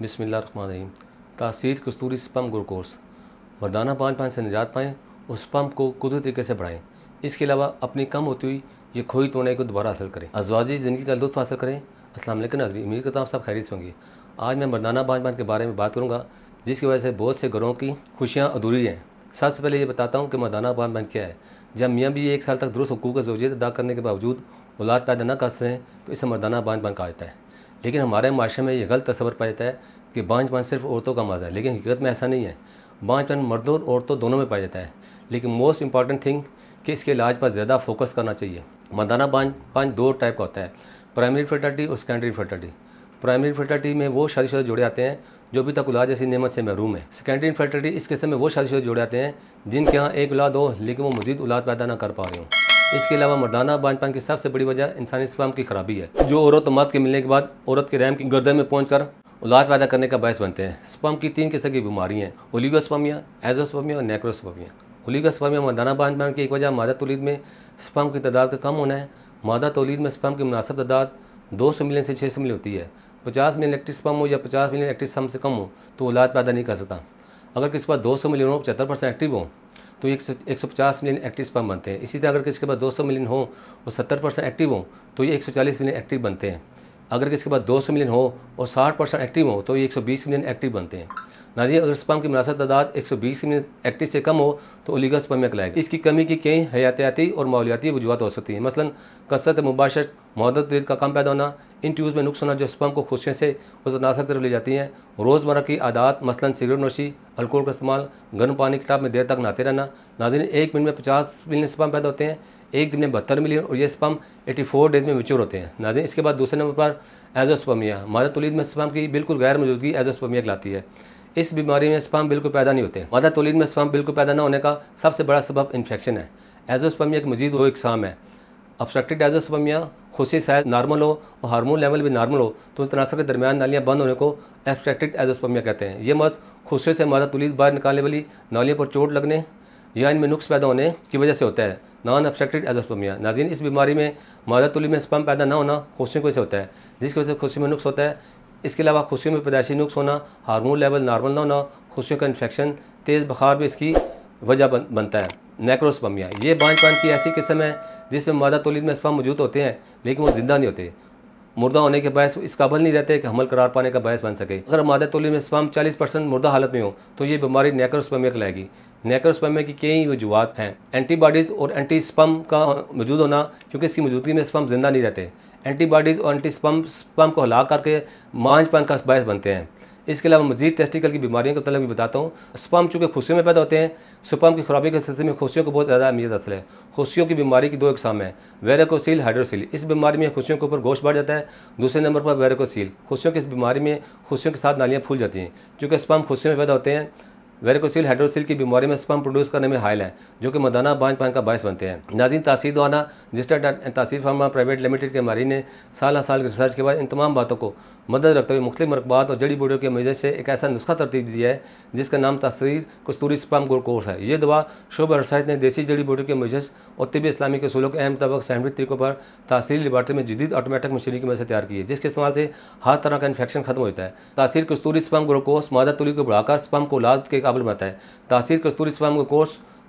बिस्मिल्लाहिर्रहमानिर्रहीम। तासीर कस्तूरी sperm glucose मर्दाना पान से निजात पाएँ और स्पम को कुदरती तरीके से बढ़ाएँ। इसके अलावा अपनी कम होती हुई ये खोई तोड़ने को दोबारा हासिल करें, अज़वाजी ज़िंदगी का लुत्फ़ हासिल करें। अस्सलाम वालेकुम नाज़रीन, उम्मीद करता हूँ आप सब खैरियत से होंगे। आज मैं मर्दाना पान के बारे में बात करूँगा, जिसकी वजह से बहुत से घरों की खुशियाँ अधूरी हैं। सबसे पहले ये बताता हूँ कि मर्दाना पान क्या है। जब मियाँ भी 1 साल तक दुरुस्त हुकूक ज़ौजियत अदा करने के बावजूद औलाद पैदा न कर सकें तो इसे मर्दाना पान कहा जाता है। लेकिन हमारे माशरे में ये गलत तस्वर पाया जाता है कि बांझपन सिर्फ औरतों का मज़ा है, लेकिन हकीकत में ऐसा नहीं है। बांझपन मर्दों और औरतों दोनों में पाया जाता है, लेकिन मोस्ट इंपॉर्टेंट थिंग कि इसके इलाज पर ज़्यादा फोकस करना चाहिए। मर्दाना बांझपन 2 टाइप का होता है, प्राइमरी फर्टिलिटी और सेकेंडरी फर्टिलिटी। प्राइमरी फर्टिलिटी में वो शादीशुदा जोड़े आते हैं जो अभी तक औलाद जैसी नेमत से महरूम है। सेकेंडरी फर्टिलिटी इस किस्म में वो शादीशुदा जोड़े आते हैं जिनके यहाँ एक औलाद हो लेकिन वो मज़ीद औलाद पैदा ना कर पा रहे हों। इसके अलावा मर्दाना बांझपन की सबसे बड़ी वजह इंसानी स्पर्म की खराबी है, जो औरत और मर्द के मिलने के बाद औरत के रहम की गर्दन में पहुंचकर औलाद पैदा करने का बायस बनते हैं। स्पर्म की 3 किस्म की बीमारी हैं, ओलिगोस्पर्मिया, एज़ोस्पर्मिया और नेक्रोस्पर्मिया। ओलिगोस्पर्मिया मर्दाना बांझपन की एक वजह मादा तौलीद में स्पर्म की तादाद का कम होना है। मादा तौलीद में स्पर्म की मुनासिब तादाद 200 मिलियन से 600 मिलियन होती है। 50 मिलियन एक्टिव स्पर्म हो या 50 मिलियन एक्टिव स्पर्म से कम हो तो औलाद पैदा नहीं कर सकता। अगर किसी पास 200 मिलियन हो, 75% एक्टिव हो तो 150 मिलियन एक्टिव स्पर्म बनते हैं। इसी तरह अगर किसी के पास 200 मिलियन हो और 70% एक्टिव हो तो ये 140 मिलियन एक्टिव बनते हैं। अगर किसी के पास 200 मिलियन हो और 60% एक्टिव हो तो ये 120 मिलियन एक्टिव बनते हैं। नाज़रीन, अगर स्पर्म की मुनासिब तादाद 120 मिलियन एक्टिव से कम हो तो ओलिगोस्पर्मिया कहलाएगा। इसकी कमी की कई हयातियाती और माहौलियाती वजूहत हो सकती हैं, मसलन कसरत मुबाशरत, मादा तौलीद का कम पैदा होना, इन ट्यूब्स में नुक्स होना जो स्पर्म को खुशियों से उस नासक तरफ ले जाती हैं, रोज़मर्रा की आदत मसलन सिगरेट नोशी, अल्कोहल का इस्तेमाल, गर्म पानी के टब में देर तक नहाते रहना। नाज़रीन, 1 मिनट में 50 मिलियन स्पर्म पैदा होते हैं, एक दिन में 72 मिलियन और ये स्पर्म 84 डेज़ में मैच्योर होते हैं। नाज़रीन, इसके बाद दूसरे नंबर पर एज़ोस्पर्मिया, मादा तौलीद में स्पर्म की बिल्कुल गैर मौजूदगी एज़ोस्पर्मिया कहलाती है। इस बीमारी में स्पर्म बिल्कुल पैदा नहीं होते। मादा तौलीद में स्पर्म बिल्कुल पैदा न होने का सबसे बड़ा सबब इन्फेक्शन है। एज़ोस्पर्मिया की मज़ीद 2 इकसाम है, ऑब्स्ट्रक्टिव एज़ोस्पर्मिया, खुशी शायद नॉर्मल हो और हार्मोन लेवल भी नॉर्मल हो तो तनासर के दरमियान नालियाँ बंद होने को ऑब्स्ट्रक्टिव एज़ोस्पर्मिया कहते हैं। ये मर्ज़ खुशियों से मादा तौलीद बाहर निकालने वाली नालियों पर चोट लगने या इनमें नुक्स पैदा होने की वजह से होता है, नॉन ऑब्स्ट्रक्टिव एज़ोस्पर्मिया। नाज़रीन, इस बीमारी में मादा तौलीद में स्पर्म पैदा न होना खुशियों की वजह से होता है, जिसकी वजह से खुशियों में नुक्स होता है। इसके अलावा खुशियों में पैदाइशी नुक्स होना, हार्मोन लेवल नॉर्मल न होना, खुशियों का इन्फेक्शन, तेज़ बुखार भी इसकी वजह बनता है। नेक्रोस्पर्मिया, ये बांझपन की ऐसी किस्म है जिसमें मादा तौलीद में स्पर्म मौजूद होते हैं लेकिन वो ज़िंदा नहीं होते, मुर्दा होने के बायस इस काबिल नहीं रहते कि हमल करार पाने का बायस बन सके। अगर मादा तौलीद में स्पर्म 40% मुर्दा हालत में हो तो ये बीमारी नेक्रोस्पर्मिया कहलाएगी। नेक्रोस्पर्मिया की कई वजूहत हैं, एंटीबॉडीज़ और एंटी स्पर्म का मौजूद होना, क्योंकि इसकी मौजूदगी में स्पर्म जिंदा नहीं रहते। एंटीबॉडीज़ और एंटी स्पर्म को हला करके बांझपन का बायस बनते हैं। इसके अलावा मजीद टेस्टिकल की बीमारियों का तलब भी बताता हूँ। स्पर्म चूँकि खुशियों में पैदा होते हैं, स्पर्म की खराबी के सिलसिले में खुशियों को बहुत ज़्यादा अहमियत हासिल है। खुशियों की बीमारी की 2 इकसाम है, वेरिकोसील, हाइड्रोसील। इस बीमारी में खुशियों के ऊपर गोश्त बढ़ जाता है। दूसरे नंबर पर वेरिकोसील, खुशियों की इस बीमारी में खुशियों के साथ नालियाँ फूल जाती हैं, क्योंकि स्पर्म खुशियों में पैदा होते हैं। वेरिकोसील हाइड्रोसील की बीमारी में स्पर्म प्रोड्यूस करने में हायल है, जो कि मर्दाना बांझपन का बायस बनते हैं। नाज़रीन, तासीर दवाना रजिस्टर्ड तासीर फार्मा प्राइवेट लिमिटेड के माहिरीन ने साल की रिसर्च के बाद इन तमाम बातों को मदद रखते हुए मुख्तलिफ मरकबात और जड़ी बूटियों की मदद से एक ऐसा नुस्खा तरतीब दिया है जिसका नाम तासीर कस्तूरी स्पर्म ग्लूकोस है। ये दवा शोबा रिसर्च ने देसी जड़ी बूटियों के मदद और तिब्बी इस्लामी के असूलों के अहम मुताबिक साइंटिफिक तरीकों पर तासीर लेबॉर्ट्री में जदीद ऑटोमेटिक मशीनरी की मदद से तैयार की है, जिसके इस्तेमाल से हर तरह का इन्फेक्शन खत्म होता है। तासीर कस्तूरी स्पर्म ग्लूकोस मादा तौलीद को बढ़ाकर स्पर्म को औलाद के काबिल बनाता है। तासीर कस्तूरी स्पर्म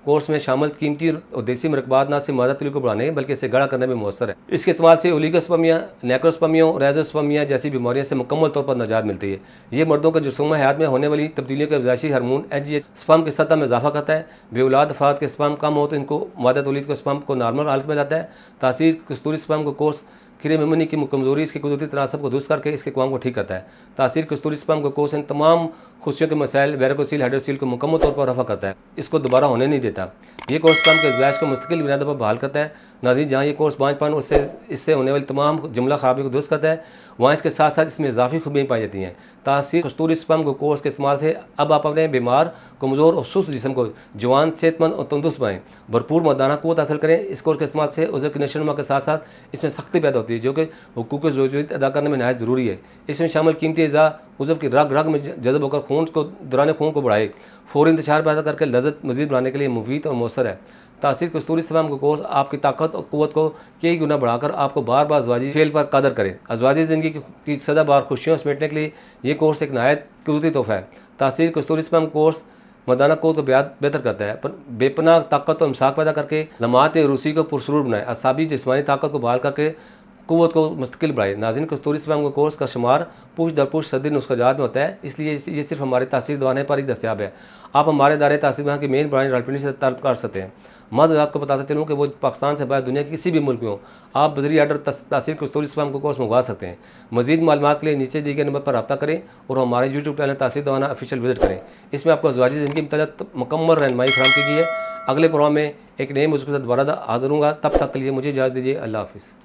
कोर्स में शामिल कीमती और देसी मरकबात न सिर्फ मादा तौलीद को बढ़ाने बल्कि इसे गड़ा करने में मौसर है। इसके इस्तेमाल से ओलिगोस्पर्मिया, नेक्रोस्पर्मिया और एज़ोस्पर्मिया जैसी बीमारियों से मुकम्मल तौर पर निजात मिलती है। ये मर्दों के जिस्म हयात में होने वाली तब्दीलियों के पैदाइशी हार्मोन HGH स्पर्म की सतह में इजाफा करता है। बेऔलाद अफराद के स्पर्म कम हो तो इनको मादा तौलीद को स्पर्म को नॉर्मल हालत में लाता है। तासीर कस्तूरी स्पर्म को कोर्स खीरे मेमनी की कमजोरी, इसकी कुदरती तनासब को दुरुस्त करके इसके कवाम को ठीक करता है। तासीर कस्तूरी स्पर्म को कोर्स इन तमाम खुशियों के मसाइल वेरिकोसील, हाइड्रोसील को मुकम्मल तौर पर रफा करता है, इसको दोबारा होने नहीं देता। ये कोर्स स्पर्म के इज़्वाज को मुस्तकिल बुनियाद पर बहाल करता है। नाज़रीन, जहाँ ये कोर्स बांझपन इससे होने वाली तमाम जुमला खराबी को दुरुस्त करता है, वहाँ इसके साथ साथ इसमें इजाफी खूबियाँ पाई जाती हैं। तासीर कस्तूरी स्पर्म को कोर्स के इस्तेमाल से अब आप अपने बीमार, कमज़ोर और सुस्त जिस्म को जवान, सेहतमंद और तंदुरुस्त बनाएं, भरपूर मर्दाना क़ुव्वत हासिल करें। इस कोर्स के इस्तेमाल से उज़व की नशोनुमा के साथ साथ इसमें सख्ती पैदा होती है, जो कि हुकूक ज़रूरत अदा करने में नहायत ज़रूरी है। इसमें शामिल कीमती अज़ा उज़व की रग में जज़ब होकर खून को दौरान खून को बढ़ाए, फौरी इंतशार पैदा करके लज़्ज़त मज़ीद बढ़ाने के लिए मुफीद और मौसर है। तासीर कस्तूरी स्पर्म का कोर्स आपकी ताकत और क़ुव्वत को कई गुना बढ़ाकर आपको बार बार अज़वाजी फेल पर कादर करे। अज़वाजी ज़िंदगी की सदाबहार खुशियों समेटने के लिए ये कोर्स एक नहायत क़ुदरती तोहफ़ा है। तासीर कस्तूरी स्पर्म कोर्स मर्दाना क़ुव्वत को बेहतर करता है, पर बेपनाह ताकत और इमसाक पैदा करके लम्हात रूसी को पुरसरूर बनाए, असाबी जिस्मानी ताकत को बहाल करके क़ुव्वत को मुस्तकिल बढ़ाए। नाज़रीन, कस्तूरी स्पर्म कोर्स का शुमार पुश दर पुश सदी नुस्ख़ाजात में होता है, इसलिए ये सिर्फ हमारे तासीर दवाने पर ही दस्तियाब है। आप हमारे दायरे तासीर की मेन ब्रांच रावलपिंडी से तलब कर सकते हैं। मज़ आपको बताता चलूँ कि वो पाकिस्तान से बाहर दुनिया के किसी भी मुल्क में हो, आप बज़रिए आर्डर तासीर कस्तूरी स्पर्म कोर्स मंगवा सकते हैं। मज़ीद मालूमात के लिए नीचे दिए गए नंबर पर रब्ता करें और हमारे यूट्यूब चैनल तासीर दवाना ऑफिशियल विजिट करें। इसमें आपको अज़वाजी ज़िंदगी में मुकम्मल रहनुमाई फराहम की गई है। अगले प्रोग्राम में एक नए मौजूद के साथ दोबारा हाज़िर होऊंगा। तब तक के लिए मुझे इजाज़त दीजिए। अल्लाह हाफ़िज़।